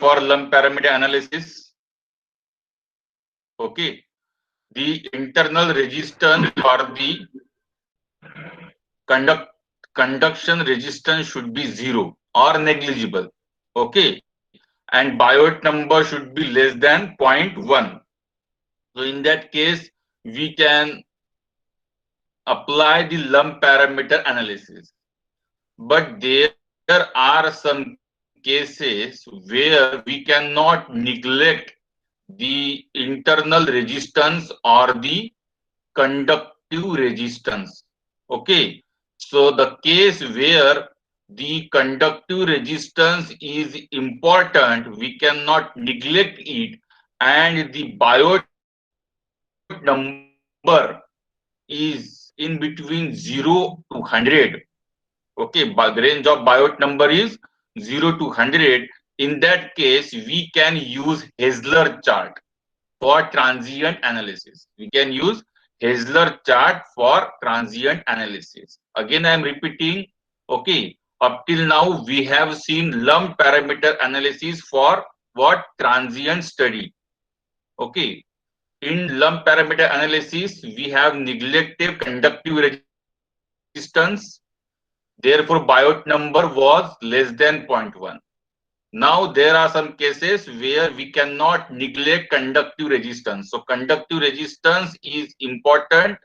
for lump parameter analysis. Okay, the internal resistance or the conduction resistance should be 0 or negligible. Okay, and Biot number should be less than 0.1. So in that case, we can apply the lump parameter analysis. But there are some cases where we cannot neglect the internal resistance or the conductive resistance. Okay, so the case where the conductive resistance is important, we cannot neglect it, and the Biot number is in between 0 to 100. Okay, the range of Biot number is 0 to 100. In that case, we can use Hassler chart for transient analysis. We can use Hassler chart for transient analysis. Again, I am repeating. Okay, up till now we have seen lump parameter analysis for what? Transient study. Okay, in lump parameter analysis, we have neglected conductive resistance. Therefore, Biot number was less than 0.1. Now, there are some cases where we cannot neglect conductive resistance. So, conductive resistance is important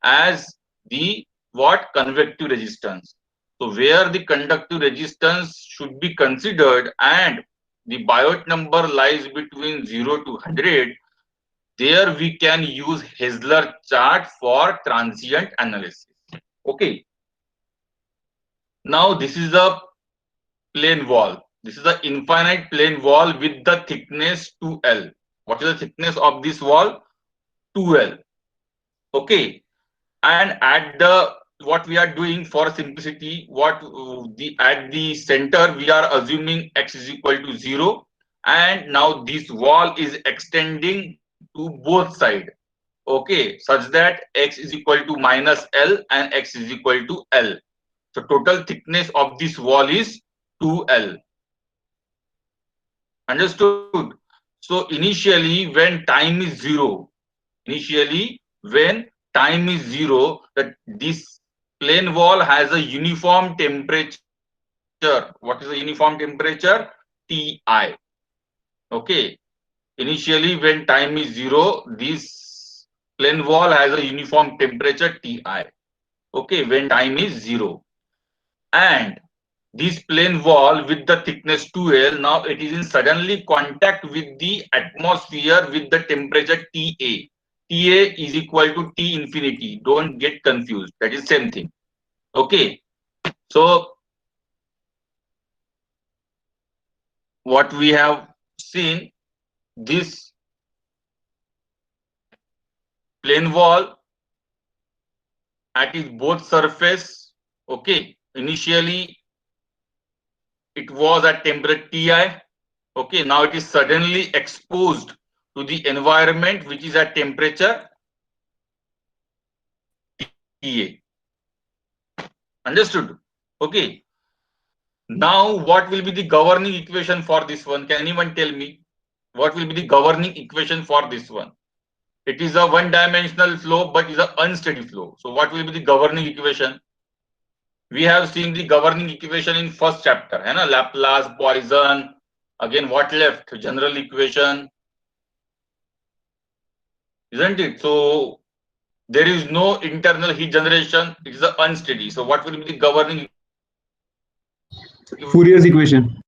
as the what? Convective resistance. So, where the conductive resistance should be considered and the Biot number lies between 0 to 100, there we can use Hassler chart for transient analysis. Okay. Now this is a plane wall. This is an infinite plane wall with the thickness 2L. What is the thickness of this wall? 2L. Okay. And at the what we are doing for simplicity, at the center we are assuming x is equal to 0, and now this wall is extending to both sides. Okay, such that x is equal to minus L and x is equal to L. So total thickness of this wall is 2L. Understood? So initially when time is 0, that this plane wall has a uniform temperature. What is the uniform temperature? Ti. Okay. Initially when time is 0, this plane wall has a uniform temperature Ti. Okay, when time is 0. And this plane wall with the thickness 2L, now it is in suddenly contact with the atmosphere with the temperature Ta. Ta is equal to T infinity. Don't get confused. That is same thing. Okay. So what we have seen, this plane wall at its both surface. Okay. Initially it was at temperature Ti. Okay, now it is suddenly exposed to the environment which is at temperature Ta. Understood? Okay. Now what will be the governing equation for this one? Can anyone tell me what will be the governing equation for this one? It is a one-dimensional flow but is an unsteady flow. So what will be the governing equation? We have seen the governing equation in first chapter, है ना? Laplace, Poisson. Again, what left? General equation, isn't it? So there is no internal heat generation. It is unsteady. So what will be the governing Fourier's equation?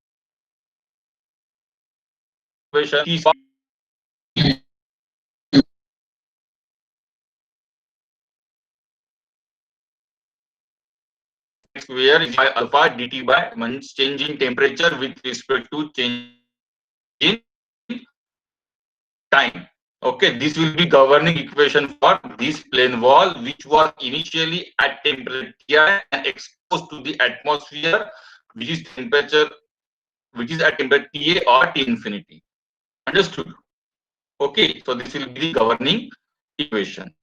Where is by alpha dt by means change in temperature with respect to change in time. Okay, this will be governing equation for this plane wall, which was initially at temperature Ti and exposed to the atmosphere, which is at temperature Ta or T infinity. Understood? Okay, so this will be the governing equation.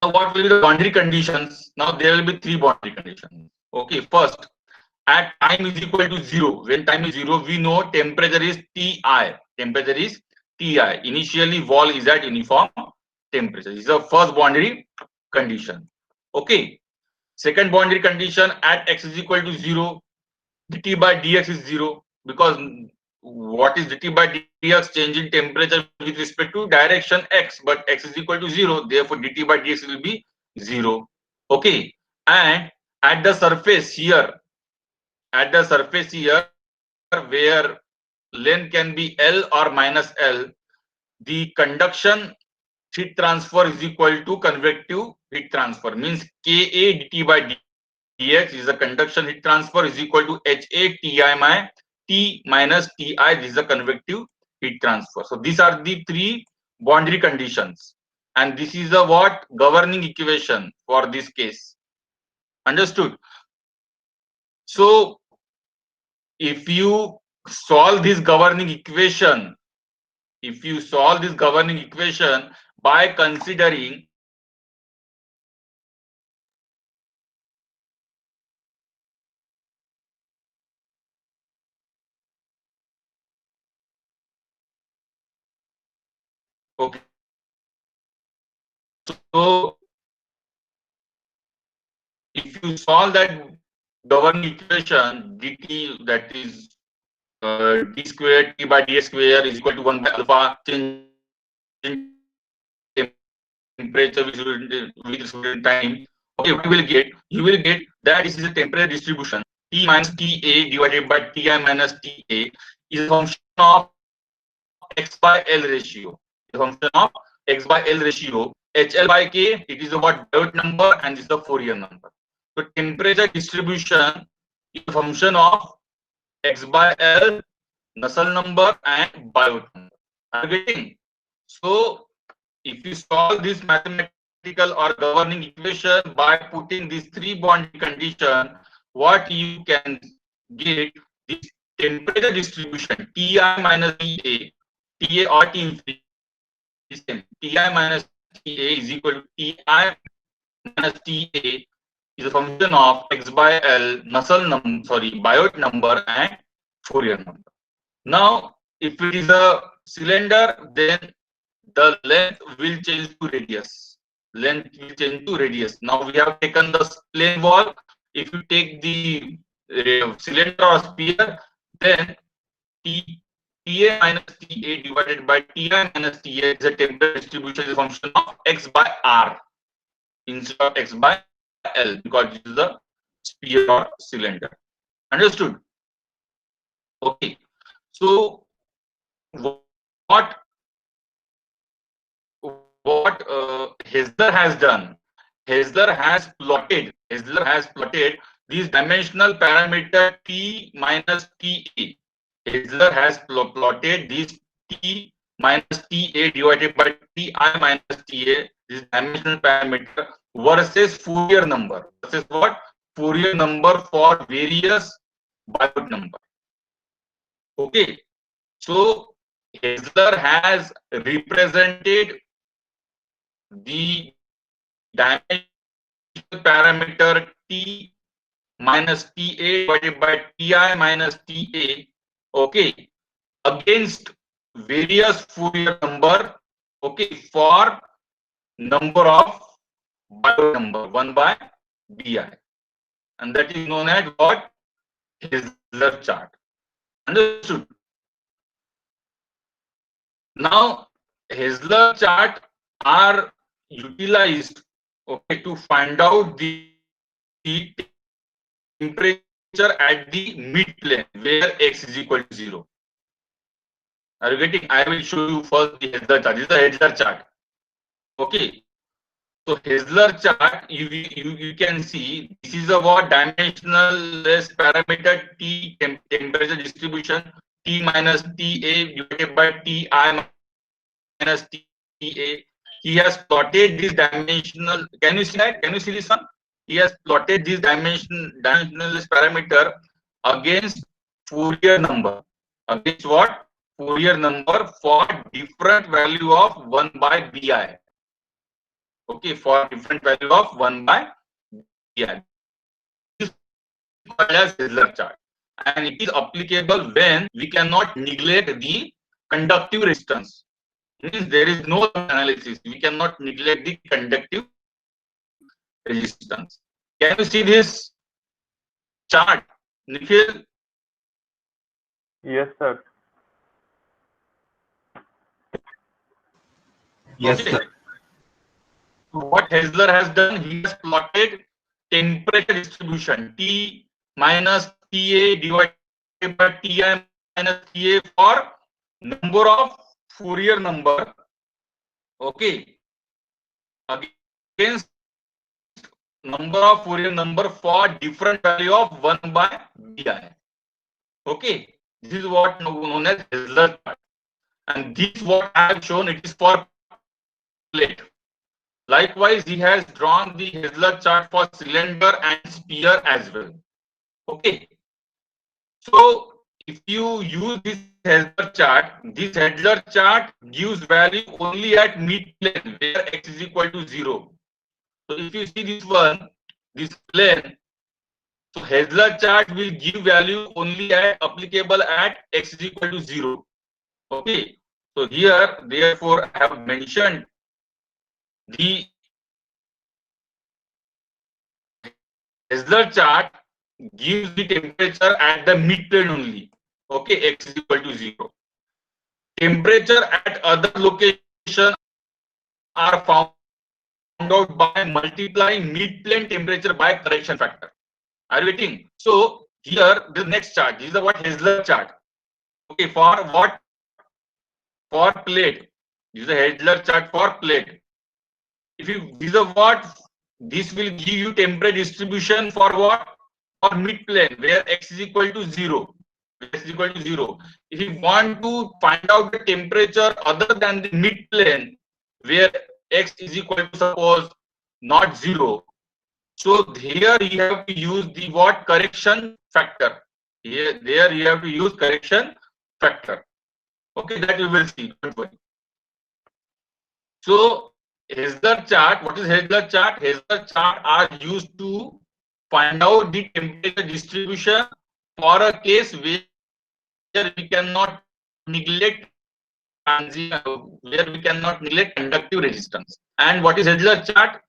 Now, what will be the boundary conditions? Now there will be three boundary conditions. Okay, first, at time is equal to 0. When time is 0, we know temperature is Ti. Temperature is Ti. Initially, wall is at uniform temperature. This is the first boundary condition. Okay. Second boundary condition, at x is equal to 0, dt by dx is 0, because what is dt by dx? Change in temperature with respect to direction x, but x is equal to 0, therefore dt by dx will be 0. Okay. And at the surface here, where length can be L or minus L, the conduction heat transfer is equal to convective heat transfer. Means Ka dt by dx is a conduction heat transfer is equal to Ha T minus Ti. This is a convective heat transfer. So these are the three boundary conditions, and this is the what governing equation for this case. Understood? So if you solve this governing equation, by considering okay, so if you solve that governing equation, dt, that is d square t by dx square is equal to 1 by alpha change in temperature with respect to time. Okay, what you will get that this is a temperature distribution. T minus Ta divided by Ti minus Ta is a function of x by L ratio. The function of x by L ratio. HL by K, it is a what Biot number, and this is the Fourier number. So temperature distribution is a function of x by L, Nusselt number, and Biot number. Are you getting? So if you solve this mathematical or governing equation by putting these three boundary condition, what you can get this temperature distribution Ti minus Ta or T infinity is same. Ti minus Ta is equal to Ti minus Ta is a function of x by L, Nusselt number, Biot number, and Fourier number. Now, if it is a cylinder, then the length will change to radius. Now we have taken the plane wall. If you take the cylinder or sphere, then Ta minus Ta divided by Ti minus Ta is a temperature distribution, is a function of x by R instead of x by L, because it is a sphere or cylinder. Understood? Okay. So what Hessler has done, Hessler has plotted this dimensional parameter T minus Ta. Hessler has plotted this T minus Ta divided by Ti minus Ta, this dimensional parameter, versus Fourier number. Versus what? Fourier number for various Biot number. Okay. So Hessler has represented the dimensional parameter T minus Ta divided by Ti minus Ta, okay, against various Fourier number, okay, for number of Biot number 1 by Bi, and that is known as what? Hessler chart. Understood? Now Hessler chart are utilized, okay, to find out the temperature at the mid plane where x is equal to 0. Are you getting? I will show you first the Hessler chart. This is the Hessler chart. Okay. So Hessler chart, you can see this is a what dimensionless parameter T, temperature distribution T minus Ta divided by Ti minus Ta. He has plotted this dimensional. Can you see that? Can you see this one? He has plotted this dimensionless parameter against Fourier number. Against what? Fourier number for different value of 1 by Bi. Okay, for different value of 1 by Bi. This called as Hessler chart, and it is applicable when we cannot neglect the conductive resistance. Means there is no analysis. We cannot neglect the conductive resistance. Can you see this chart, Nikhil? Yes, sir. Yes, Okay. sir. So what Hessler has done, he has plotted temperature distribution T minus TA divided by Ti minus Ta for number of Fourier number. Okay. Against number of Fourier number for different value of 1 by Bi. Okay. This is what known as Hessler chart. And this what I have shown, it is for plate. Likewise, he has drawn the Hessler chart for cylinder and sphere as well. Okay. So if you use this Hessler chart gives value only at mid plane where x is equal to 0. So if you see this one, this plane, so Hessler chart will give value only at applicable at x is equal to 0. Okay. So here, therefore, I have mentioned the Hessler chart gives the temperature at the midplane only. Okay, x is equal to 0. Temperature at other location are found out by multiplying midplane temperature by correction factor. Are you getting? So here the next chart, this is the what Hessler chart. Okay, for what? For plate. This is the Hessler chart for plate. If you this is what, this will give you temperature distribution for what? For mid plane where x is equal to 0. X is equal to 0. If you want to find out the temperature other than the mid plane where x is equal to suppose not 0, so here you have to use the what? Correction factor. Here there you have to use correction factor. Okay, that you will see. Don't worry. So Hessler chart, what is Hessler chart? Hessler chart are used to find out the temperature distribution for a case where we cannot neglect where we cannot neglect conductive resistance. And what is Hessler chart?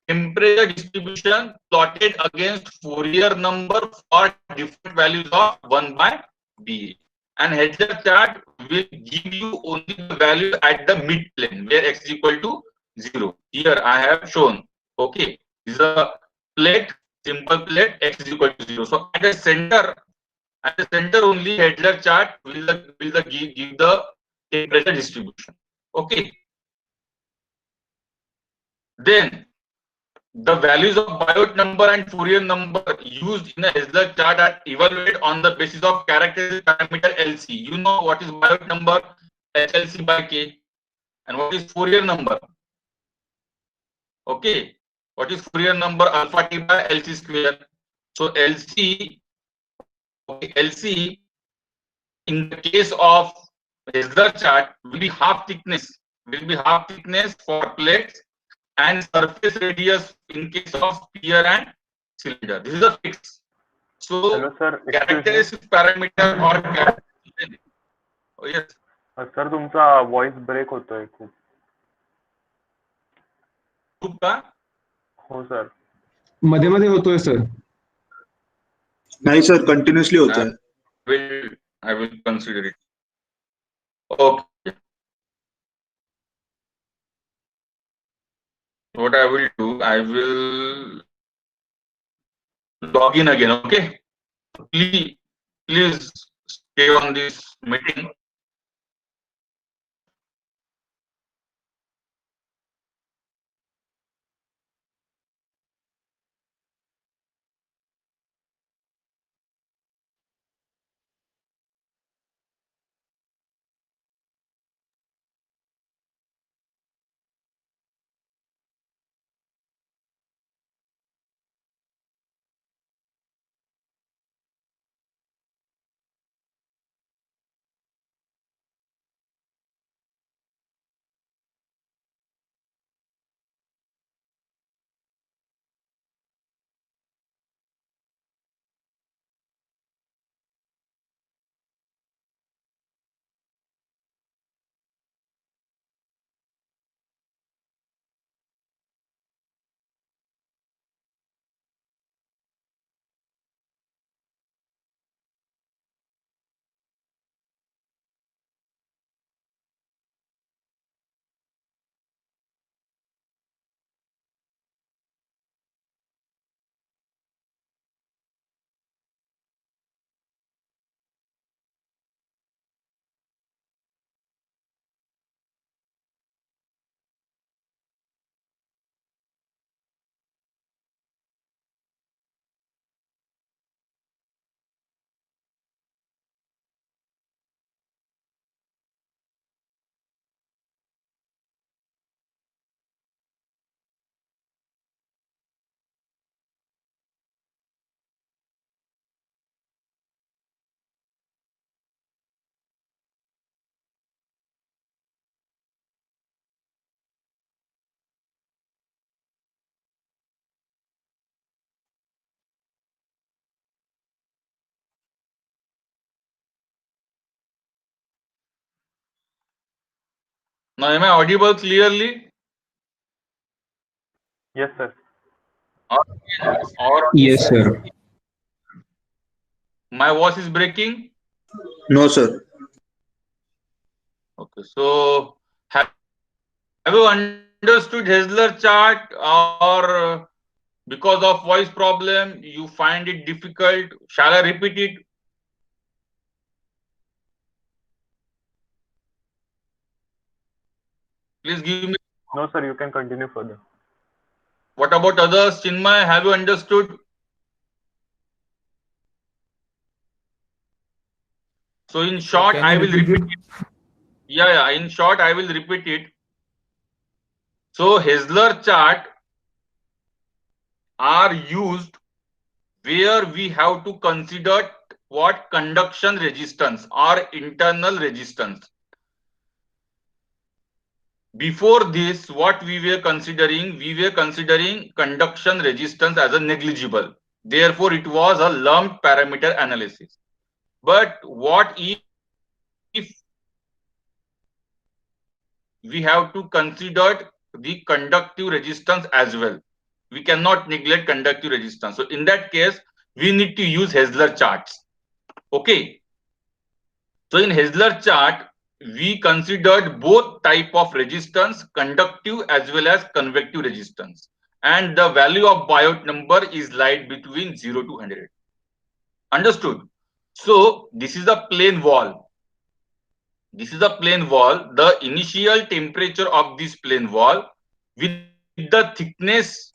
Temperature distribution plotted against Fourier number for different values of 1 by Ba. And Hessler chart will give you only the value at the mid plane where x is equal to 0. Here I have shown. Okay, this is a plate, simple plate, x is equal to 0. So at the center only Hessler chart will give the temperature distribution. Okay. Then the values of Biot number and Fourier number used in a Hessler chart are evaluated on the basis of characteristic parameter LC. You know what is Biot number? HLC by K. And what is Fourier number? Okay. What is Fourier number? Alpha T by LC square. So LC, okay, LC in the case of Hessler chart will be half thickness. For plates and surface radius in case of sphere and cylinder. This is a fix. So Hello, sir. Excuse me. characteristic parameter or oh, yes. Sir तुमचा voice break होतोय खूप. खूप का? हो sir. मध्ये मध्ये होतोय sir. नाही सर, कंटिन्युअसली होतोय. I will consider it. Okay. What I will do, I will log in again. Okay. Please stay on this meeting. Now, am I audible clearly? Yes, sir. Or Yes, sir. my voice is breaking? No, sir. Okay, so have you understood Hessler chart, or because of voice problem you find it difficult? Shall I repeat it? Please give me. No, sir, you can continue further. What about others? Chinmay, have you understood? So in short, Can I you will repeat repeat it? it. Yeah. In short, I will repeat it. So Hessler chart are used where we have to consider what conduction resistance or internal resistance. Before this, what we were considering conduction resistance as a negligible. Therefore, it was a lumped parameter analysis. But what if we have to consider the conductive resistance as well? We cannot neglect conductive resistance. So in that case, we need to use Hessler charts. Okay. So in Hessler chart, we considered both type of resistance, conductive as well as convective resistance. And the value of Biot number is lied between 0 to 100. Understood? So this is a plane wall. This is a plane wall. The initial temperature of this plane wall with the thickness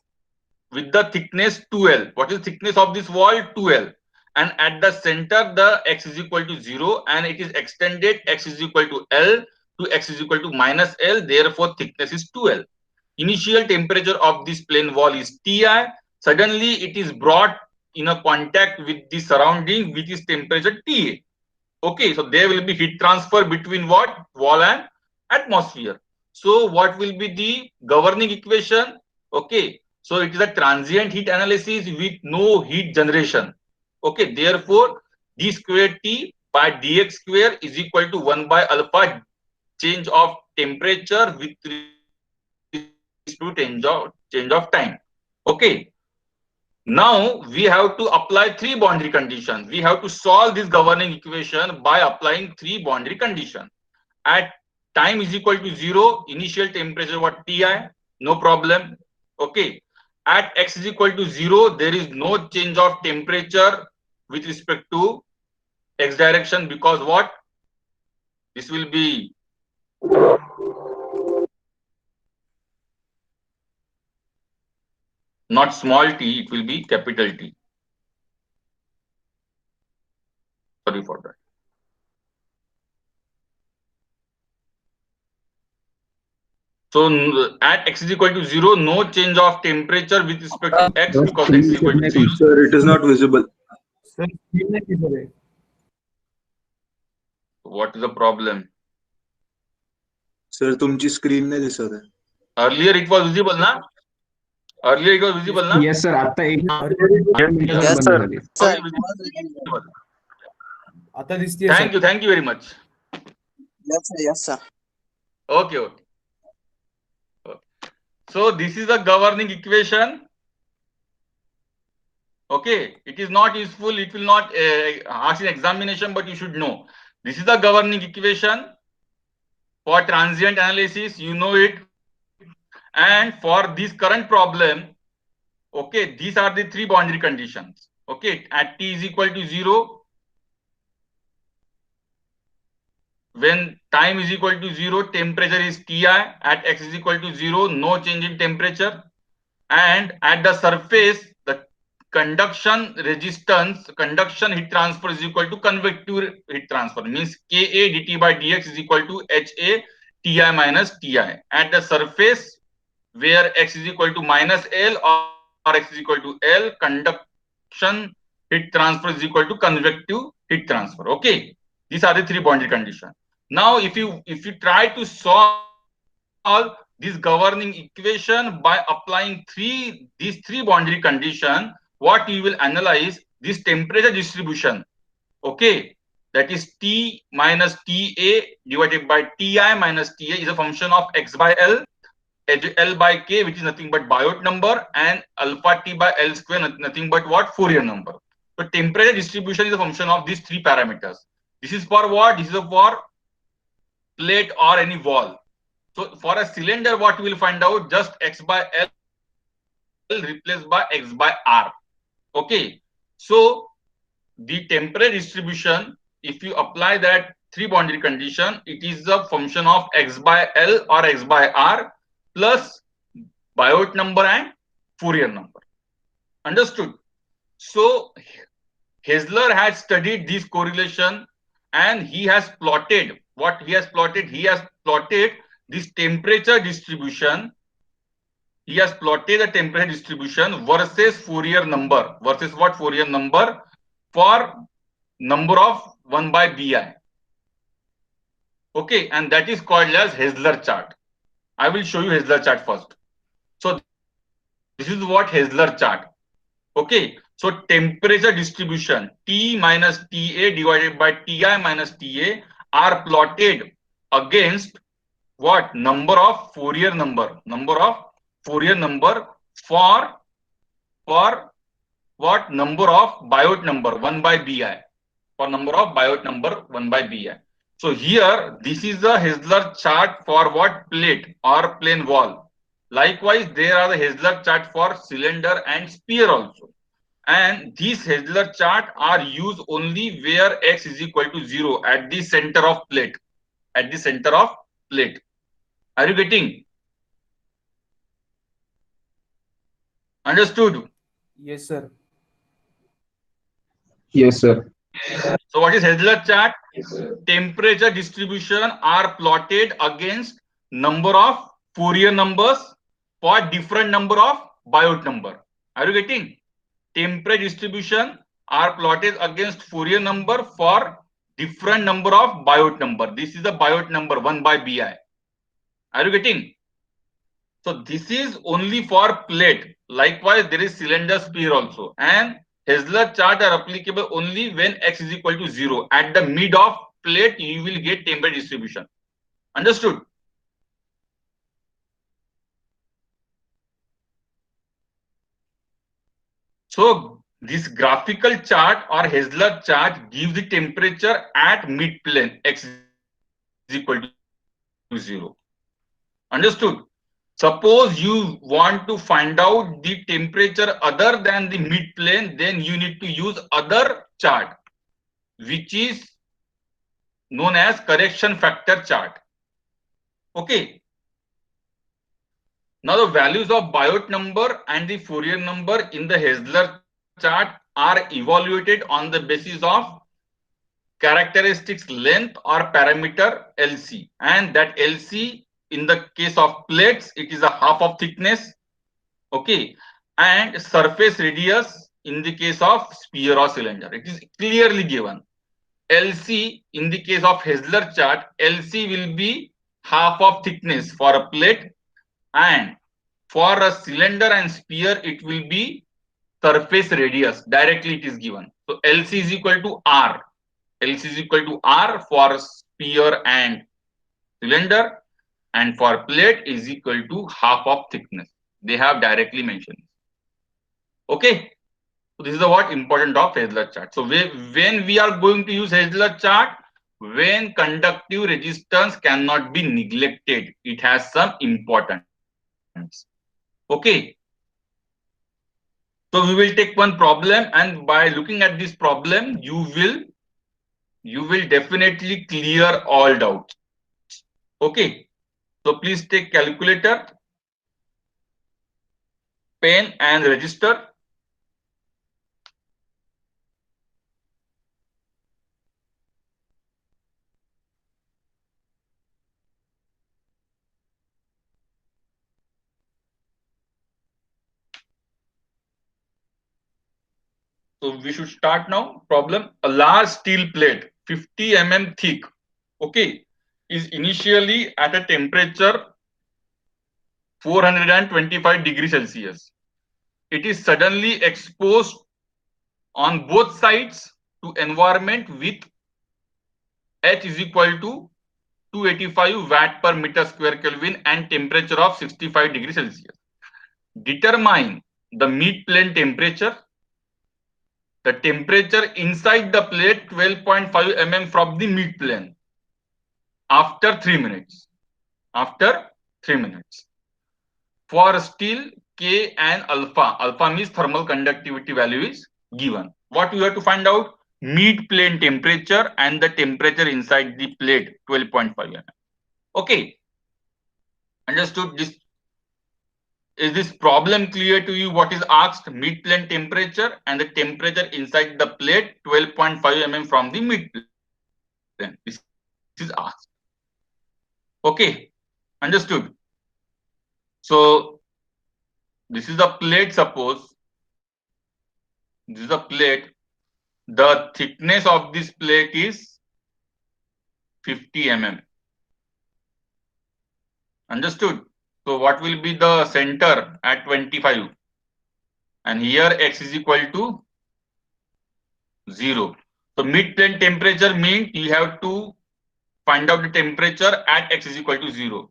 2L. What is the thickness of this wall? 2L. And at the center, the x is equal to 0, and it is extended x is equal to L to x is equal to minus L. Therefore, thickness is 2L. Initial temperature of this plane wall is Ti. Suddenly, it is brought in a contact with the surrounding, which is temperature Ta. Okay, so there will be heat transfer between what? Wall and atmosphere. So what will be the governing equation? Okay, so it is a transient heat analysis with no heat generation. Okay, therefore d square T by dx square is equal to 1 by alpha change of temperature with respect to change of time. Okay, now we have to apply three boundary conditions. We have to solve this governing equation by applying three boundary conditions. At time is equal to 0, initial temperature what Ti, no problem. Okay. At x is equal to 0, there is no change of temperature with respect to x direction, because what? This will be not small t, it will be capital T. Sorry for that. So at x is equal to 0, no change of temperature with respect to x, because x is equal to 0. Sir, it is not visible. Sir, screen नाही दिसत आहे. What is the problem? Sir तुमची screen नाही दिसत आहे. Earlier it was visible, na? Earlier it was visible, na? Yes sir आता एक मिनिटात Yes, बंद sir. झाली. Okay, visible. आता दिसतीये Thank you very much. Yes, sir. Okay. So this is the governing equation. Okay, it is not useful. It will not ask in examination, but you should know. This is the governing equation for transient analysis. You know it. And for this current problem, okay, these are the three boundary conditions. Okay, at t is equal to 0, when time is equal to 0, temperature is Ti. At x is equal to 0, no change in temperature. And at the surface, the conduction resistance, conduction heat transfer is equal to convective heat transfer. Means Ka dt by dx is equal to Ha Ti minus Ti. At the surface, where x is equal to minus L or x is equal to L, conduction heat transfer is equal to convective heat transfer. Okay, these are the three boundary conditions. Now, if you try to solve this governing equation by applying these three boundary conditions, what you will analyze this temperature distribution. Okay, that is T minus TA divided by Ti minus Ta is a function of x by L, L by K, which is nothing but Biot number, and alpha T by L square, nothing but what? Fourier number. So temperature distribution is a function of these three parameters. This is for what? This is for plate or any wall. So for a cylinder, what we will find out? Just x by L replaced by x by R. Okay. So the temperature distribution, if you apply that three boundary condition, it is a function of x by L or x by R plus Biot number and Fourier number. Understood? So Hessler has studied this correlation and he has plotted what he has plotted. He has plotted this temperature distribution. He has plotted the temperature distribution versus Fourier number. Versus what? Fourier number for number of 1 by Bi. Okay, and that is called as Hessler chart. I will show you Hessler chart first. So this is what Hessler chart. Okay, so temperature distribution T minus Ta divided by Ti minus Ta are plotted against what? Number of Fourier number. Number of Fourier number for what? Number of Biot number 1 by Bi. For number of Biot number 1 by Bi. So here this is the Hessler chart for what? Plate or plane wall. Likewise, there are the Hessler chart for cylinder and sphere also. And these Hessler chart are used only where x is equal to 0 at the center of plate. At the center of plate. Are you getting? Understood? Yes, sir. Yes, sir. So what is Hessler chart? Temperature distribution are plotted against number of Fourier numbers for different number of Biot number. Are you getting? Temperature distribution are plotted against Fourier number for different number of Biot number. This is the Biot number 1 by Bi. Are you getting? So this is only for plate. Likewise, there is cylinder, sphere also. And Hessler chart are applicable only when x is equal to 0. At the mid of plate, you will get temperature distribution. Understood? So this graphical chart or Hessler chart gives the temperature at mid plane, x is equal to 0. Understood? Suppose you want to find out the temperature other than the mid plane, then you need to use other chart, which is known as correction factor chart. Okay. Now the values of Biot number and the Fourier number in the Hessler chart are evaluated on the basis of characteristics length or parameter LC, and that LC in the case of plates, it is a half of thickness. Okay. And surface radius in the case of sphere or cylinder. It is clearly given. LC in the case of Hessler chart, LC will be half of thickness for a plate, and for a cylinder and sphere, it will be surface radius. Directly it is given. So LC is equal to R. LC is equal to R for sphere and cylinder, and for plate is equal to half of thickness. They have directly mentioned. Okay. So this is the what important of Hessler chart. So when we are going to use Hessler chart, when conductive resistance cannot be neglected, it has some importance. Okay. So we will take one problem, and by looking at this problem, you will definitely clear all doubts. Okay. So please take calculator, pen and register. So we should start now. Problem: a large steel plate, 50 mm thick, okay, is initially at a temperature 425 degrees Celsius. It is suddenly exposed on both sides to environment with H is equal to 285 watt per meter square Kelvin and temperature of 65 degrees Celsius. Determine the mid plane temperature. The temperature inside the plate 12.5 mm from the mid plane after 3 minutes. After 3 minutes. For steel, K and alpha. Alpha means thermal conductivity value is given. What you have to find out? Mid plane temperature and the temperature inside the plate 12.5 mm. Okay. Understood this? Is this problem clear to you? What is asked? Mid plane temperature and the temperature inside the plate 12.5 mm from the mid plane. This is asked. Okay. Understood? So this is a plate, suppose. This is a plate. The thickness of this plate is 50 mm. Understood? So what will be the center at 25? And here x is equal to 0. So mid plane temperature means you have to find out the temperature at x is equal to 0.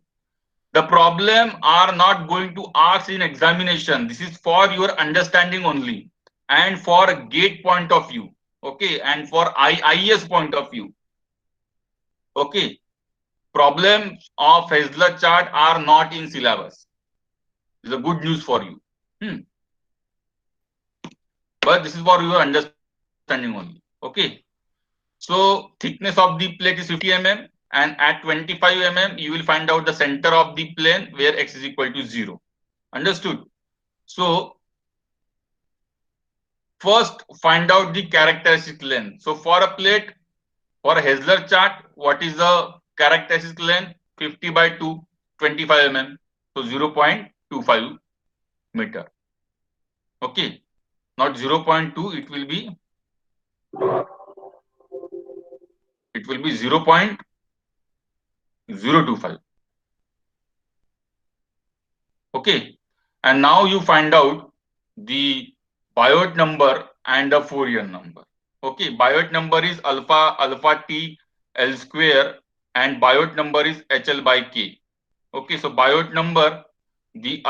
The problem are not going to ask in examination. This is for your understanding only and for GATE point of view. Okay, and for IES point of view. Okay, problems of Hessler chart are not in syllabus. This is a good news for you. But this is for your understanding only. Okay, so thickness of the plate is 50 mm and at 25 mm you will find out the center of the plane where x is equal to 0. Understood? So first find out the characteristic length. So for a plate, for a Hessler chart, what is the characteristic length? 50 by 2, 25 mm. So 0.25 meter. Okay. Not 0.2, it will be 0.025. Okay. And now you find out the Biot number and the Fourier number. Okay. Biot number is alpha t L square and Biot number is HL by K. Okay. So Biot number, the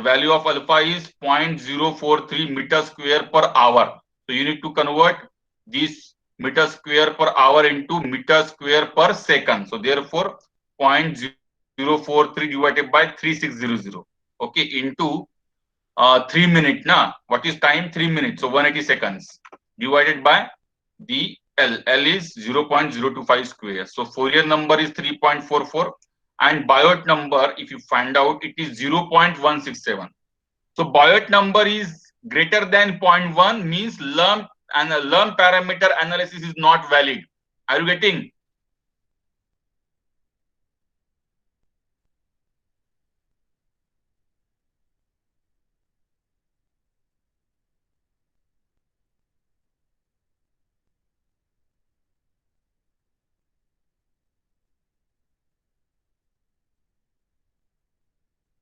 value of alpha is 0.043 meter square per hour. So you need to convert this meter square per hour into meter square per second. So therefore 0.043 divided by 3600. Okay, into 3 minutes. What is time? 3 minutes. So 180 seconds divided by the L. L is 0.025 square. So Fourier number is 3.44. And Biot number, if you find out, it is 0.167. So Biot number is greater than 0.1 means learn parameter analysis is not valid. Are you getting?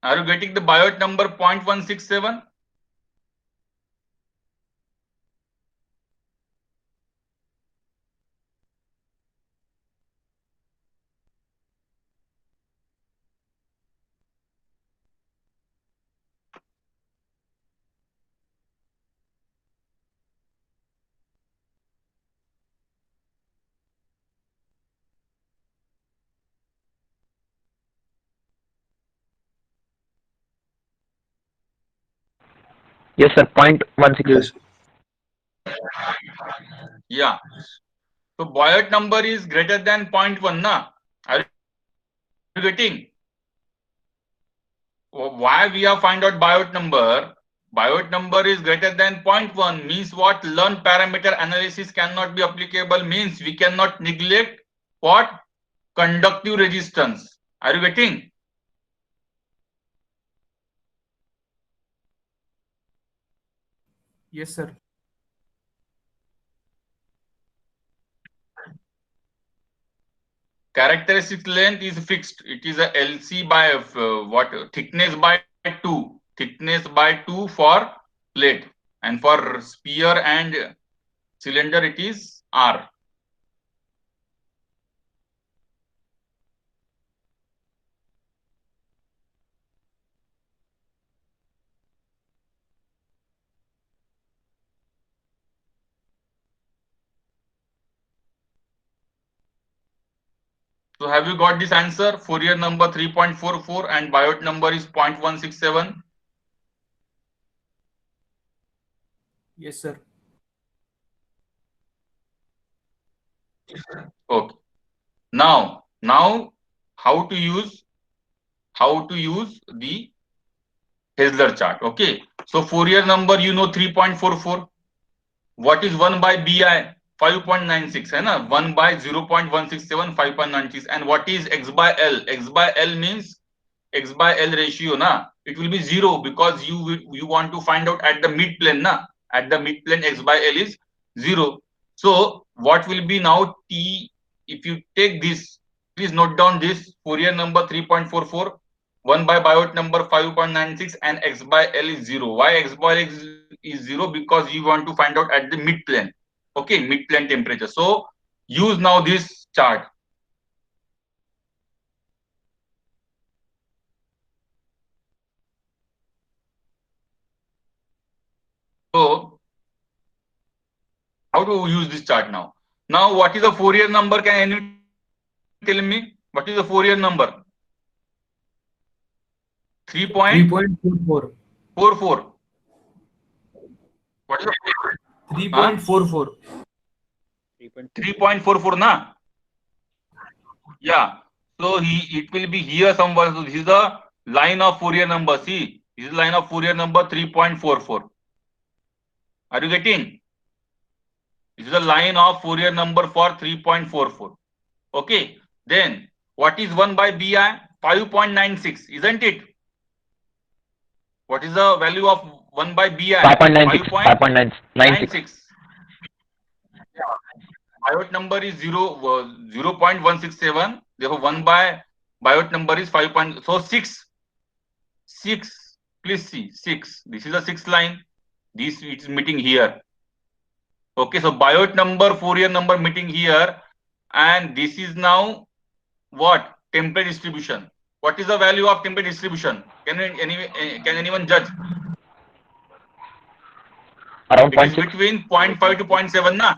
Are you getting the Biot number 0.167? Yes, sir. 0.16. Yes. Yeah. So Biot number is greater than 0.1. Are you getting? Why we have find out Biot number? Biot number is greater than 0.1 means what? Learn parameter analysis cannot be applicable means we cannot neglect what? Conductive resistance. Are you getting? Yes, sir. Characteristic length is fixed. It is a LC by what? Thickness by 2. Thickness by 2 for plate. And for sphere and cylinder, it is R. So have you got this answer? Fourier number 3.44 and Biot number is 0.167. Yes, sir. Okay. Now how to use the Hessler chart. Okay. So Fourier number 3.44. What is 1 by BI? 5.96 है ना, 1 by 0.167 5.96. And what is x by L? X by L means x by L ratio na, it will be 0 because you want to find out at the mid plane na, at the mid plane x by L is 0. So what will be now T? If you take this, please note down this Fourier number 3.44, 1 by Biot number 5.96 and x by L is 0. Why x by L is 0? Because you want to find out at the mid plane. Okay, mid plane temperature. So use now this chart. So how to use this chart now? Now what is the Fourier number? Can anyone tell me what is the Fourier number? 3.44. 3.44. What is the 3.44. 3.44 na? Yeah. So it will be here somewhere. So this is the line of Fourier number. See, this is line of Fourier number 3.44. Are you getting? This is the line of Fourier number for 3.44. Okay. Then what is 1 by BI? 5.96, isn't it? What is the value of 1 by BI? 5.96. 5.96. Biot number is 0.167. Therefore, 1 by Biot number is 5. So 6. Please see 6. This is the 6th line. This is meeting here. Okay, so Biot number, Fourier number meeting here, and this is now what? Temperature distribution. What is the value of temperature distribution? Can anyone judge? Around It is 0.6. between 0.5 to 0.7 na?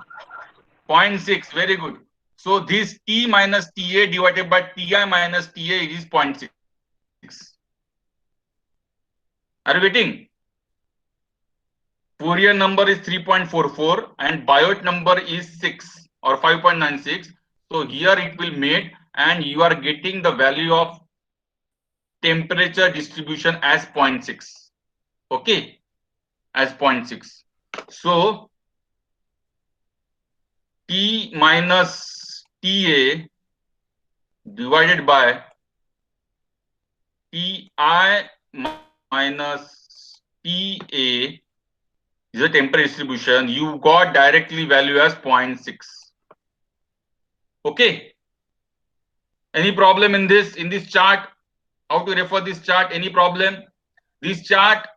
0.6. Very good. So this T minus TA divided by Ti minus TA is 0.6. Are you getting? Fourier number is 3.44 and Biot number is 6 or 5.96. So here it will meet and you are getting the value of temperature distribution as 0.6. Okay, as 0.6. So T minus TA divided by Ti minus TA is a temperature distribution. You got directly value as 0.6. Okay. Any problem in this chart? How to refer this chart? Any problem? This chart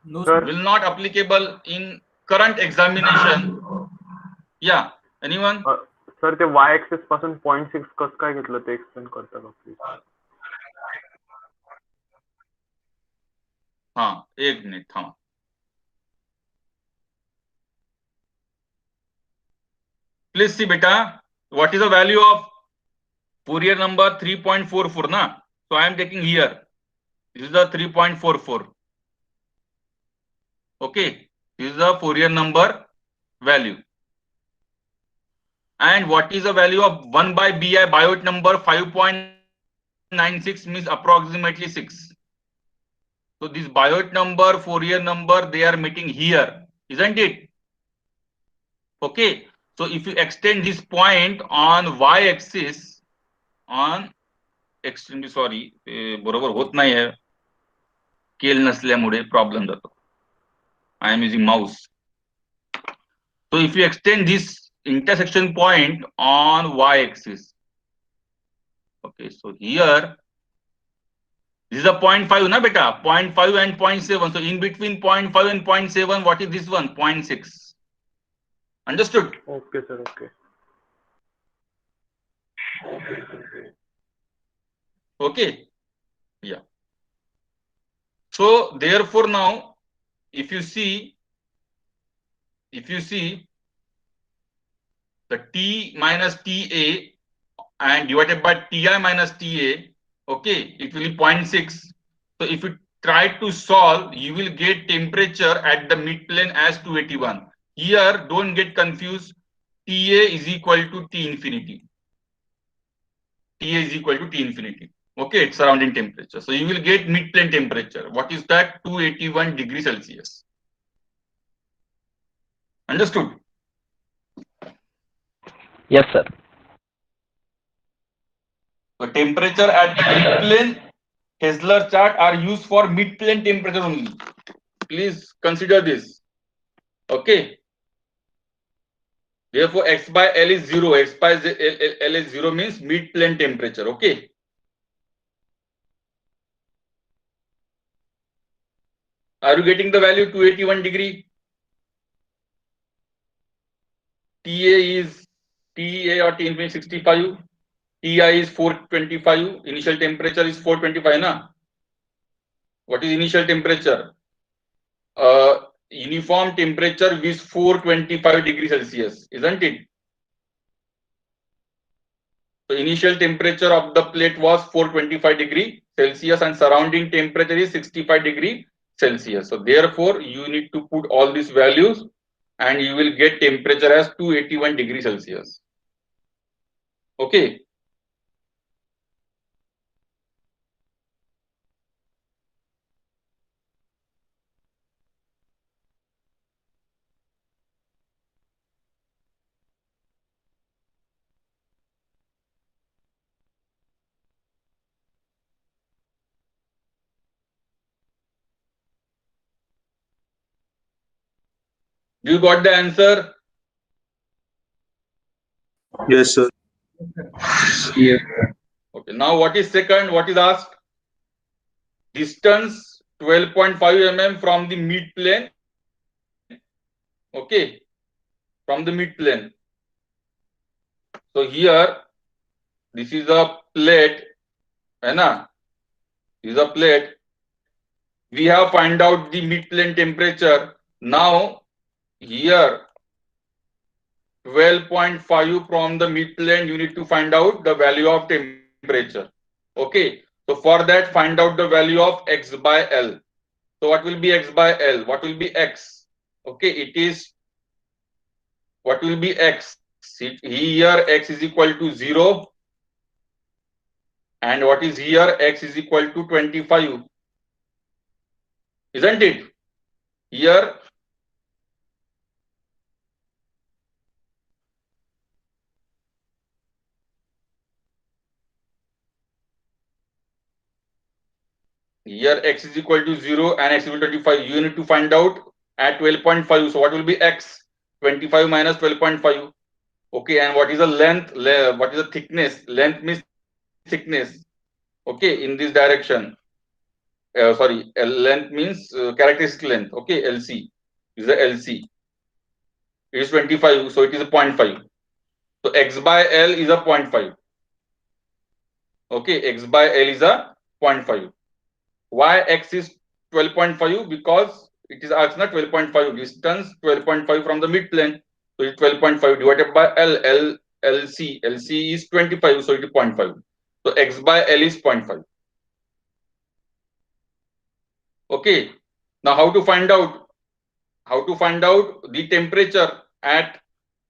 No, Sir. will not applicable in current examination. Yeah. Anyone? Sir ते y axis पासून 0.6 कसं काय घेतलं ते explain करता का please? हाँ, एक मिनिट थांबा. Please see beta, what is the value of Fourier number 3.44 na? So I am taking here. This is the 3.44. Okay, this is the Fourier number value. And what is the value of 1 by BI Biot number? 5.96 means approximately 6. So this Biot number, Fourier number, they are meeting here, isn't it? Okay. So if you extend this point on y-axis, on extremely sorry, बरोबर होत नाही आहे, scale नसल्यामुळे problem जातो. I am using mouse. So if you extend this intersection point on y-axis, okay, so here this is a 0.5 na beta, 0.5 and 0.7. So in between 0.5 and 0.7, what is this one? 0.6. Understood? Okay sir okay. Okay. Yeah. So therefore now, if you see the T minus TA and divided by Ti minus Ta, okay, it will be 0.6. So if you try to solve, you will get temperature at the mid plane as 281. Here, don't get confused. Ta is equal to T infinity. Ta is equal to T infinity. Okay, it's surrounding temperature. So you will get mid plane temperature. What is that? 281 degrees Celsius. Understood? Yes, sir. So temperature at the mid plane, Hessler chart are used for mid plane temperature only. Please consider this. Okay. Therefore, X by L is 0. X by L is 0 means mid plane temperature. Okay. Are you getting the value 281 degree? TA is TA or T infinity 65. Ti is 425. Initial temperature is 425. Na? What is initial temperature? Uniform temperature is 425 degrees Celsius, isn't it? So initial temperature of the plate was 425 degree Celsius and surrounding temperature is 65 degree Celsius. So therefore, you need to put all these values and you will get temperature as 281 degree Celsius. Okay. Do you got the answer? Yes, sir. Yes. Okay. Now what is second? What is asked? Distance 12.5 mm from the mid plane. Okay. From the mid plane. So here, this is a plate. This is a plate. We have find out the mid plane temperature. Now here 12.5 from the mid plane, you need to find out the value of temperature. Okay. So for that, find out the value of X by L. So what will be X by L? What will be X? Okay, it is, what will be X? Here X is equal to 0. And what is here? X is equal to 25. Isn't it? Here X is equal to 0 and X is equal to 25. You need to find out at 12.5. So what will be X? 25 minus 12.5. Okay, and what is the length? What is the thickness? Length means thickness. Okay, in this direction. Sorry, length means characteristic length. Okay, LC is the LC. It is 25, so it is a 0.5. So X by L is a 0.5. Okay, X by L is a 0.5. Why X is 12.5? Because it is asked not 12.5 distance 12.5 from the mid plane. So it's 12.5 divided by LC. LC is 25, so it is 0.5. So X by L is 0.5. Okay. Now how to find out? How to find out the temperature at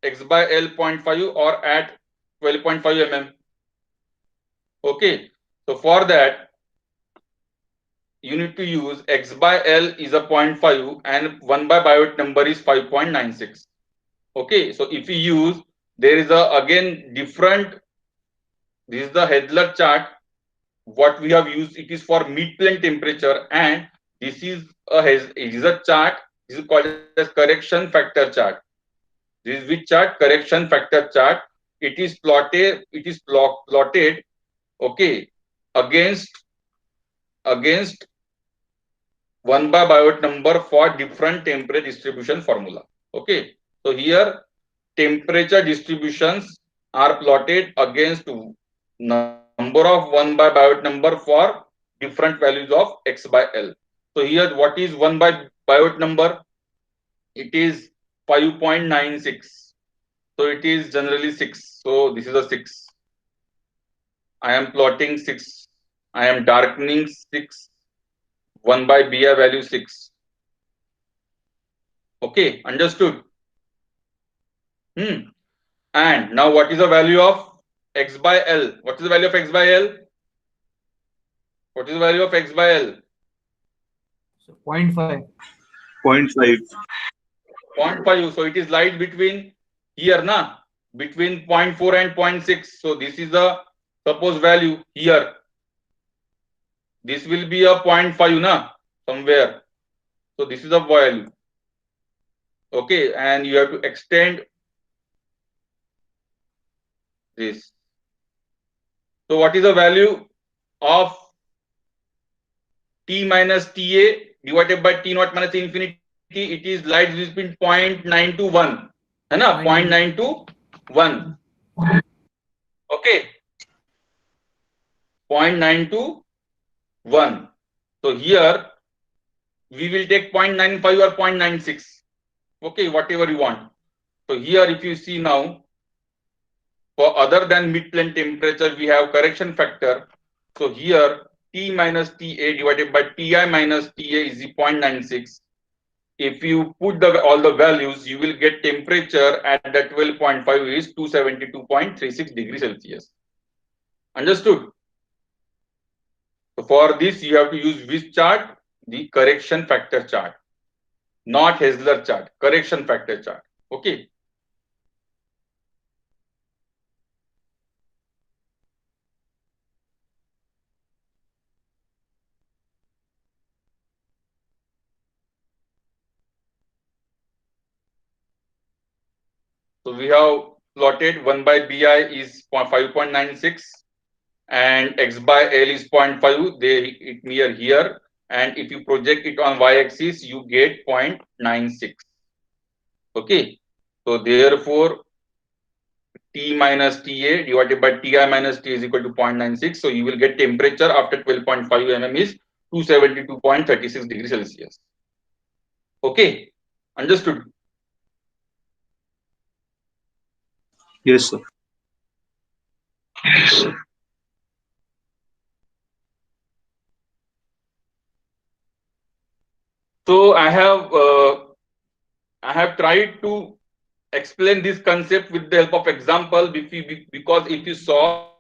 X by L 0.5 or at 12.5 mm? Okay. So for that, you need to use X by L is a 0.5 and 1 by Biot number is 5.96. Okay. So if we use, there is a again different, this is the Hessler chart. What we have used, it is for mid plane temperature, and this is a chart. This is called as correction factor chart. This is which chart? Correction factor chart. It is plotted. It is plotted. Okay, against 1 by Biot number for different temperature distribution formula. Okay, so here temperature distributions are plotted against number of 1 by Biot number for different values of X by L. So here, what is 1 by Biot number? It is 5.96. So it is generally 6. So this is a 6. I am plotting 6. I am darkening 6. 1 by BI value 6. Okay, understood? And now what is the value of x by L? What is the value of x by L? What is the value of x by L? So 0.5. 0.5. 0.5. So it is lies between here, na? Between 0.4 and 0.6. So this is the supposed value here. This will be a 0.5, na? Somewhere. So this is the value. Okay, and you have to extend this. So what is the value of t minus Ta divided by t naught minus infinity? It is lies between 0.9 to 1. है ना? 0.9 to 1. Okay. 0.9 to 1. So here we will take 0.95 or 0.96. Okay, whatever you want. So here if you see now, for other than mid-plane temperature, we have correction factor. So here T minus TA divided by Ti minus Ta is 0.96. If you put all the values, you will get temperature at the 12.5 is 272.36 degrees Celsius. Understood? So for this, you have to use which chart? The correction factor chart, not Hessler chart, correction factor chart. Okay. So we have plotted 1 by Bi is 5.96 and x by L is 0.5. They it near here. And if you project it on y-axis, you get 0.96. Okay. So therefore, T minus Ta divided by Ti minus T is equal to 0.96. So you will get temperature after 12.5 mm is 272.36 degrees Celsius. Okay. Understood? Yes, sir. So I have tried to explain this concept with the help of example, because if you solve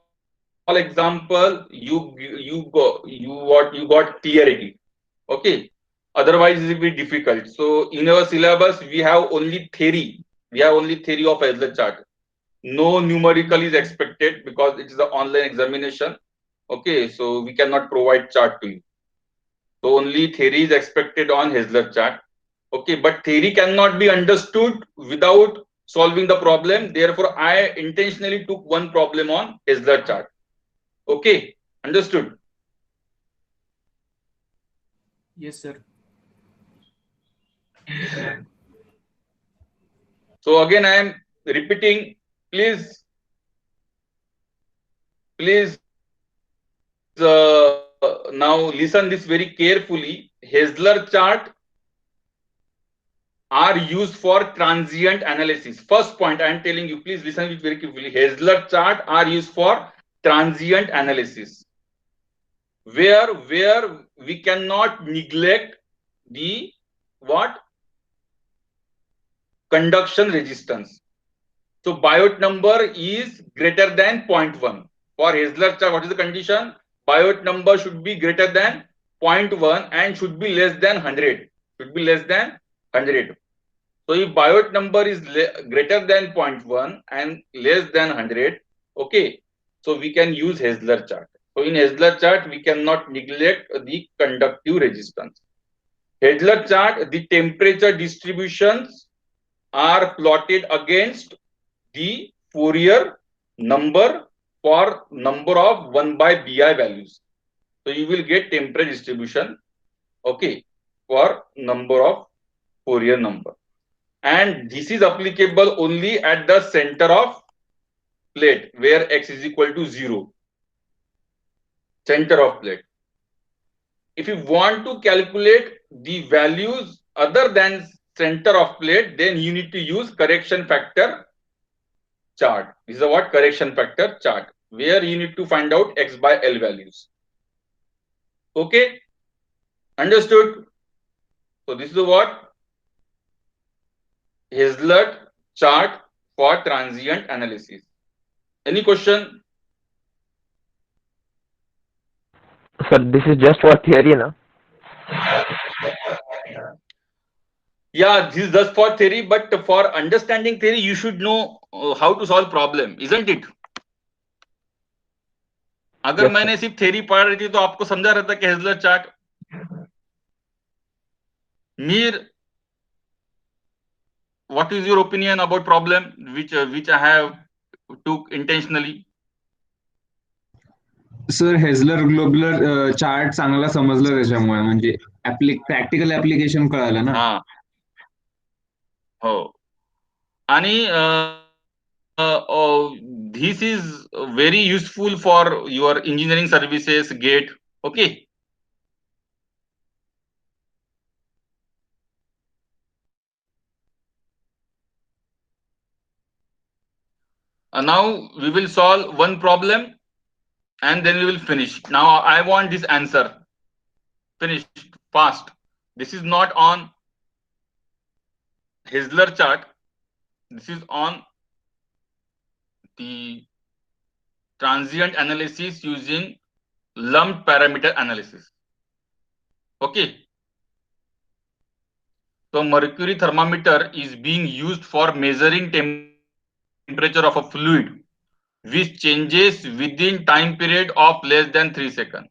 example, you got clarity. Okay. Otherwise, it will be difficult. So in our syllabus, we have only theory. We have only theory of Hessler chart. No numerical is expected because it is an online examination. Okay, so we cannot provide chart to you. So only theory is expected on Hessler chart. Okay, but theory cannot be understood without solving the problem. Therefore, I intentionally took one problem on Hessler chart. Okay, understood? Yes, sir. So again, I am repeating. Please now listen this very carefully. Hessler chart are used for transient analysis. First point I am telling you, please listen it very carefully. Hessler chart are used for transient analysis, where we cannot neglect the what? Conduction resistance. So Biot number is greater than 0.1. For Hessler chart, what is the condition? Biot number should be greater than 0.1 and should be less than 100. Should be less than 100. So if Biot number is greater than 0.1 and less than 100, okay, so we can use Hessler chart. So in Hessler chart, we cannot neglect the conductive resistance. Hessler chart, the temperature distributions are plotted against the Fourier number for number of 1 by Bi values. So you will get temperature distribution, okay, for number of Fourier number. And this is applicable only at the center of plate where x is equal to 0. Center of plate. If you want to calculate the values other than center of plate, then you need to use correction factor chart. This is a what? Correction factor chart. where you need to find out X by L values. Okay, understood? So this is what Hazlitt chart for transient analysis. Any question? Sir, this is just for theory, na? Yeah, this is just for theory, but for understanding theory, you should know how to solve problem, isn't it? अगर Yes, sir. मैंने सिर्फ theory पढ़ रही थी तो आपको समझा रहता कि हेजलर चार्ट मीर what is your opinion about problem which I have took intentionally? Sir Heisler globular chart चांगला समजलं त्याच्यामुळे म्हणजे प्रॅक्टिकल ऍप्लिकेशन कळालं ना. हा हो आणि this is very useful for your engineering services gate. Okay, now we will solve one problem and then we will finish. Now I want this answer finished fast. This is not on Hazlitt chart. This is on the transient analysis using lumped parameter analysis. Okay. So mercury thermometer is being used for measuring temperature of a fluid which changes within time period of less than 3 seconds.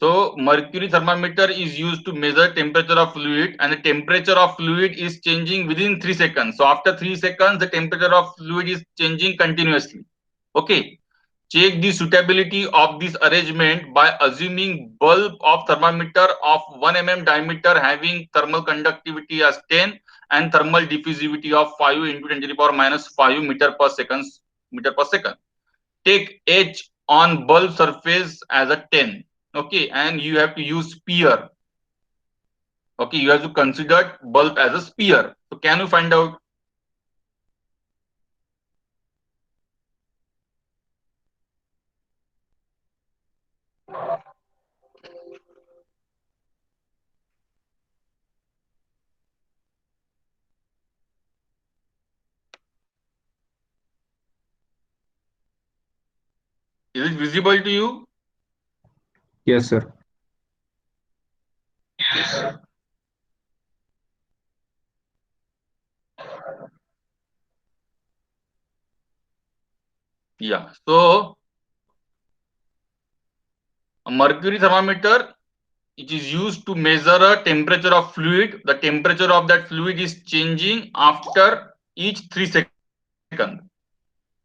So mercury thermometer is used to measure temperature of fluid, and the temperature of fluid is changing within 3 seconds. So after 3 seconds, the temperature of fluid is changing continuously. Okay. Check the suitability of this arrangement by assuming bulb of thermometer of 1 mm diameter having thermal conductivity as 10 and thermal diffusivity of 5 into 10 to the power minus 5 meter per second. Take H on bulb surface as a 10. Okay, and you have to use sphere. Okay, you have to consider bulb as a sphere. So can you find out? Is it visible to you? Yes sir. Yeah. So a mercury thermometer, it is used to measure a temperature of fluid. The temperature of that fluid is changing after each 3 seconds.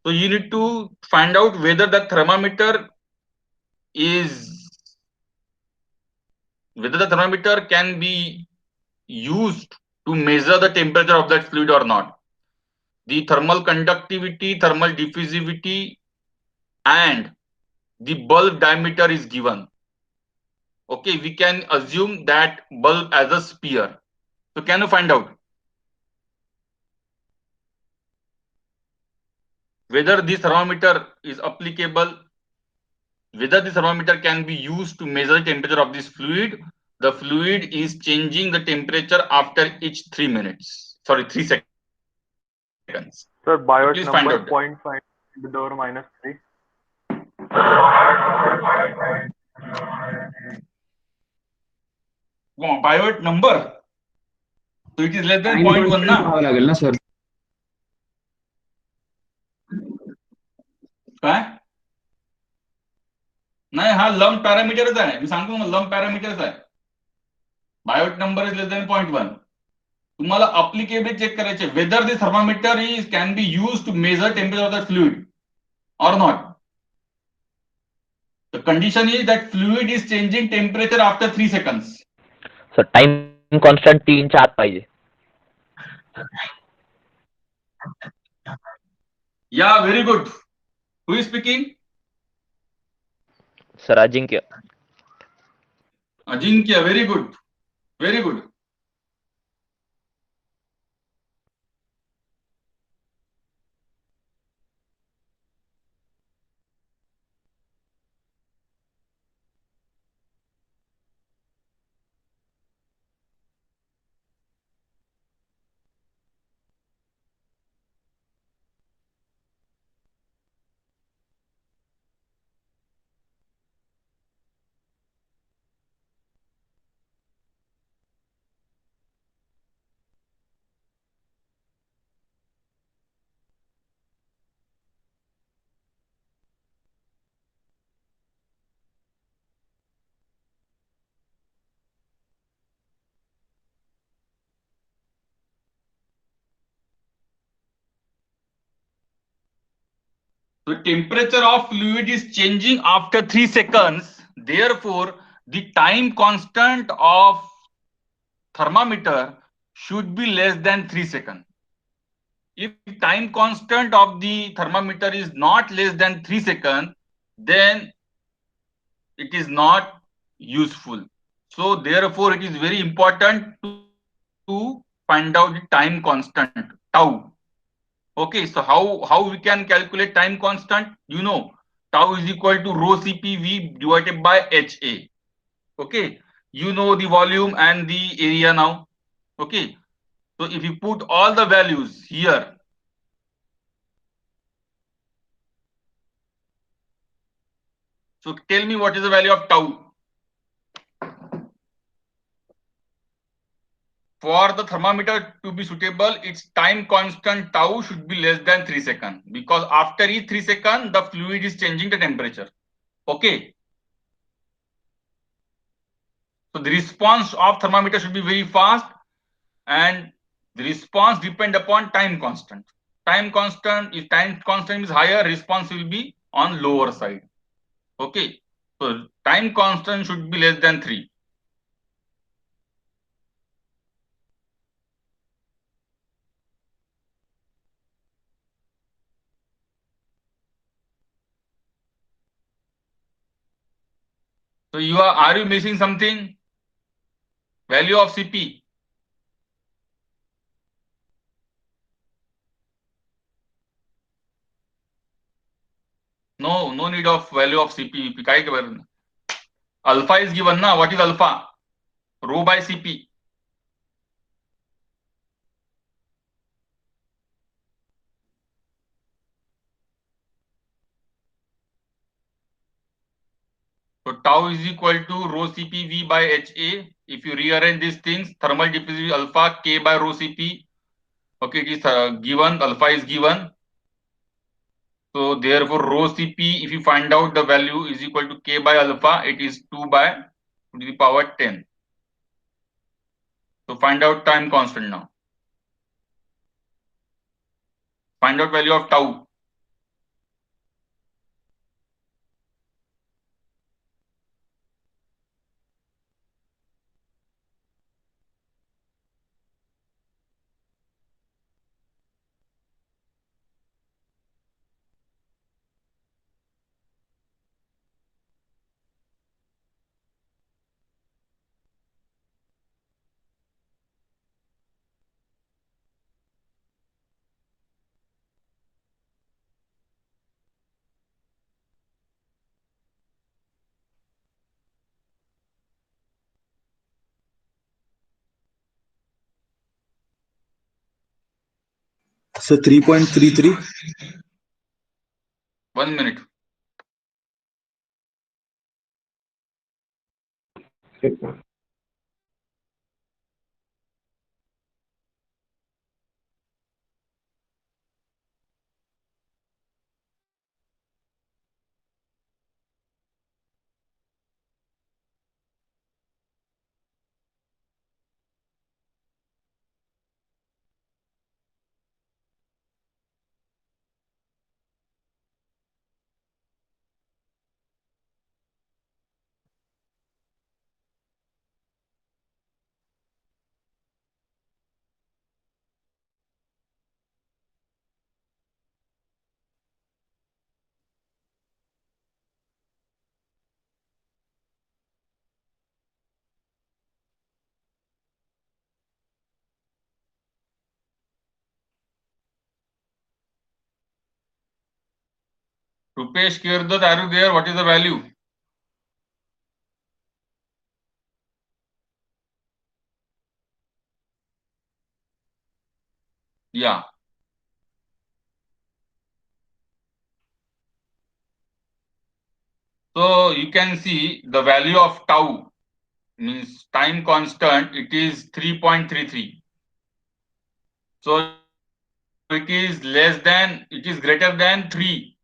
So you need to find out whether the thermometer can be used to measure the temperature of that fluid or not. The thermal conductivity, thermal diffusivity, and the bulb diameter is given. Okay, we can assume that bulb as a sphere. So can you find out whether this thermometer is applicable, whether this thermometer can be used to measure the temperature of this fluid? The fluid is changing the temperature after each 3 minutes. Sorry, 3 seconds. Sir, Biot Please find number out that. 0.5 to the power minus 3. Biot number. So it is less than 0.1 ना? पाहावं लागेल ना sir. काय नाही, हा lump पॅरामीटरच आहे. मी सांगतो ना, लंप पॅरामीटरच आहे. Biot number is less than 0.1. तुम्हाला अप्लिकेबल चेक करायचे whether this thermometer is can be use to measure temperature of the fluid or not. The condition is that fluid is changing temperature after 3 seconds. Sir time constant 3च्या आत पाहिजे. Yeah, very good. Who is speaking? Sir Ajinkya. Ajinkya, very good. Very good. So temperature of fluid is changing after 3 seconds. Therefore, the time constant of thermometer should be less than 3 seconds. If time constant of the thermometer is not less than 3 seconds, then it is not useful. So therefore, it is very important to find out the time constant tau. Okay, so how we can calculate time constant? You know, tau is equal to rho CPV divided by HA. Okay, you know the volume and the area now. Okay, so if you put all the values here, so tell me what is the value of tau? For the thermometer to be suitable, its time constant tau should be less than 3 seconds, because after each 3 seconds, the fluid is changing the temperature. Okay. So the response of thermometer should be very fast, and the response depend upon time constant. Time constant, if time constant is higher, response will be on lower side. Okay. So time constant should be less than 3. So are you missing something? Value of Cp. No need of value of Cp. Alpha is given now. What is alpha? Rho by Cp. So tau is equal to rho Cp V by Ha. If you rearrange these things, thermal diffusivity alpha K by rho Cp. Okay, it is given, alpha is given. So therefore rho Cp, if you find out the value, is equal to K by alpha, it is 2 by 2 to the power 10. So find out time constant now. Find out value of tau. So 3.33. 1 minute. Rupesh Kirdat, are you there? What is the value? Yeah. So you can see the value of tau, means time constant, it is 3.33. So it is greater than 3.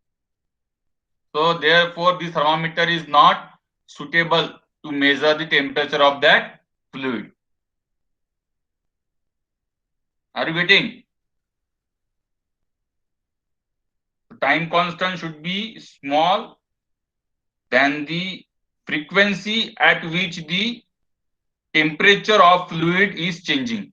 So therefore this thermometer is not suitable to measure the temperature of that fluid. Are you getting? time constant should be small than the frequency at which the temperature of fluid is changing.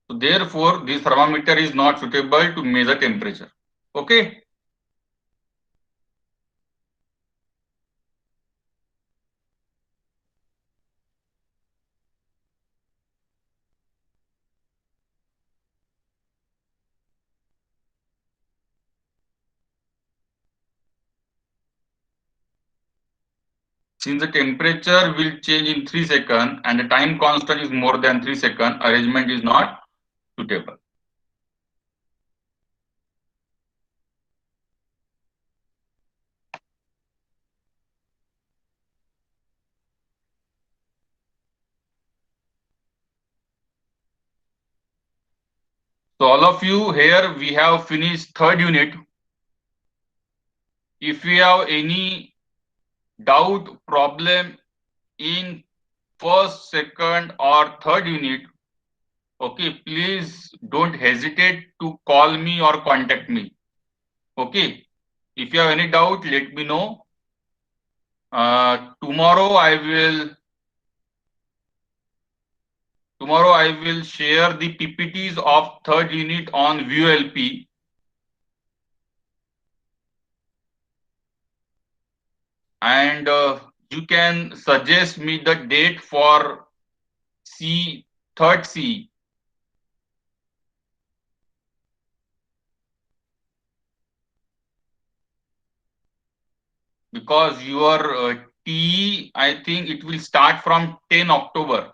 So therefore, this thermometer is not suitable to measure temperature. Okay. Since the temperature will change in 3 seconds and the time constant is more than 3 seconds, arrangement is not suitable. So all of you here, we have finished third unit. If you have any doubt, problem in first, second or third unit, okay, please don't hesitate to call me or contact me. Okay. If you have any doubt, let me know. Tomorrow I will share the PPTs of third unit on VOLP. And you can suggest me the date for third C. Because your TE, I think it will start from 10 October.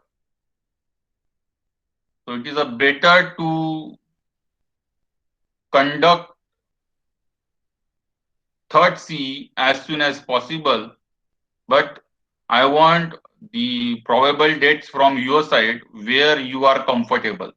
So it is a better to conduct third C as soon as possible. But I want the probable dates from your side where you are comfortable.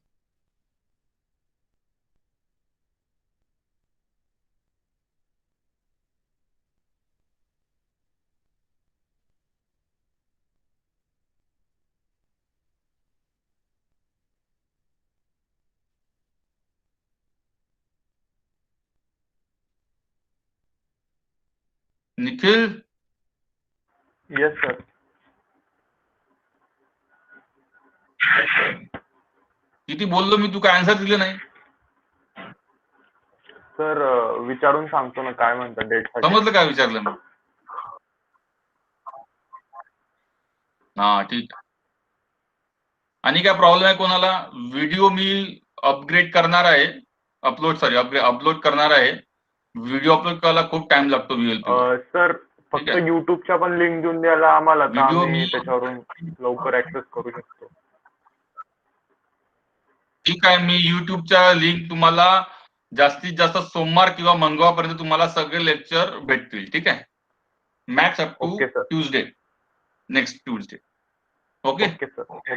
Nikhil, Yes, sir. किती बोललो मी, तू काय answer दिले नाही? Sir विचारून सांगतो ना काय म्हणतात डेट साठी. समजलं काय विचारलं मी? हा ठीक आहे. आणि काय प्रॉब्लेम आहे कोणाला? व्हिडिओ मी अपग्रेड करणार आहे, अपलोड करणार आहे. व्हिडिओ अपलोड करायला खूप टाइम लागतो VLP. सर फक्त ठीक आहे. युट्यूबच्या पण लिंक देऊन द्यायला आम्हाला, तर व्हिडिओ आम्ही मी- त्याच्यावरून लवकर ऍक्सेस करू शकतो. ठीक आहे, मी युट्यूबच्या लिंक तुम्हाला जास्तीत जास्त सोमवार किंवा मंगळवारपर्यंत तुम्हाला सगळे लेक्चर भेटतील. ठीक आहे, max up to okay sir. Tuesday, next Tuesday. Okay, okay sir. Okay.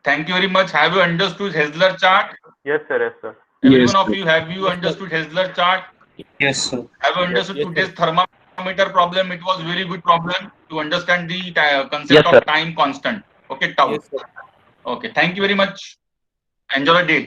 thank you very much. Have you understood Hessler chart? Yes sir. Yes sir. Every Yes, one of sir. you, have you understood Hessler chart? Yes, sir. Have you understood Yes, today's thermometer problem? It was very good problem to understand the concept Yes, of sir. time constant. Okay, tau. Yes, sir. Okay, thank you very much. Enjoy the day.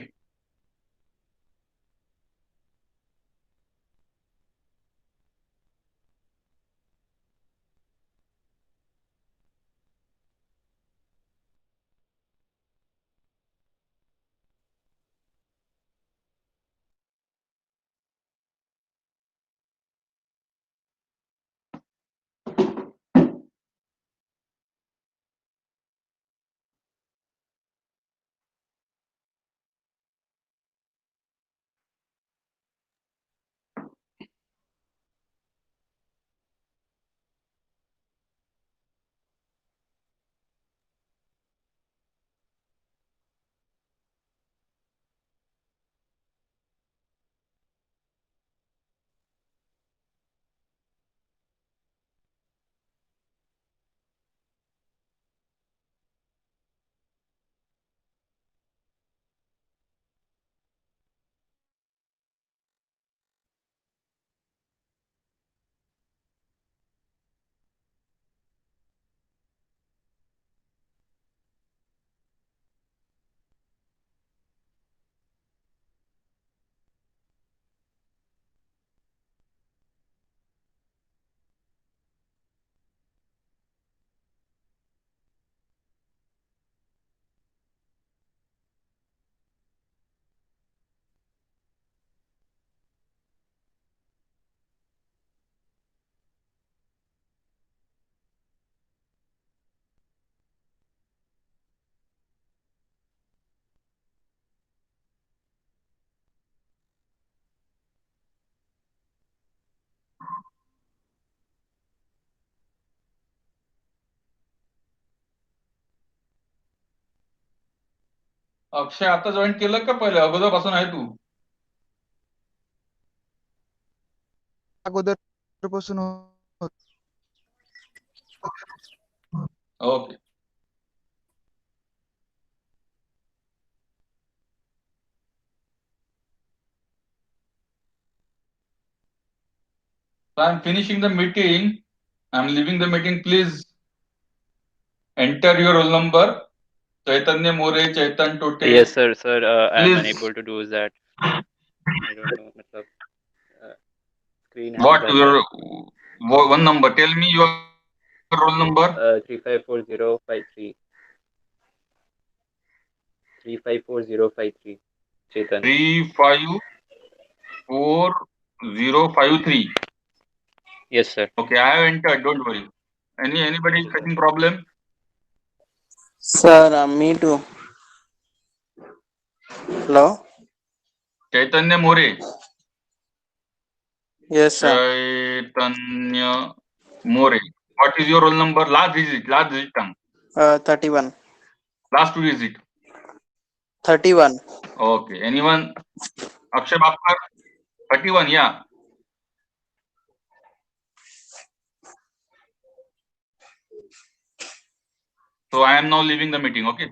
Akshay आता join केलं का पहिले अगोदरपासून आहे तू? अगोदरपासून Okay. So I'm finishing the meeting. I'm leaving the meeting. Please enter your roll number. Chaitanya More, Chaitan Tote. Yes, sir. Sir, I'm Please. unable to do that. I don't know. मतलब, screen has What that. your one number? Tell me your roll number. 354053. 354053. Chetan. 354053. Yes, sir. Okay, I have entered. Don't worry. Anybody facing problem? Sir, me too. Hello? Chaitanya More. Yes, sir. Chaitanya More. What is your roll number? Last digit. Tongue. 31. Last 2 digit. 31. Okay. Anyone? Akshay Bapkar? 31, yeah. So I am now leaving the meeting, okay?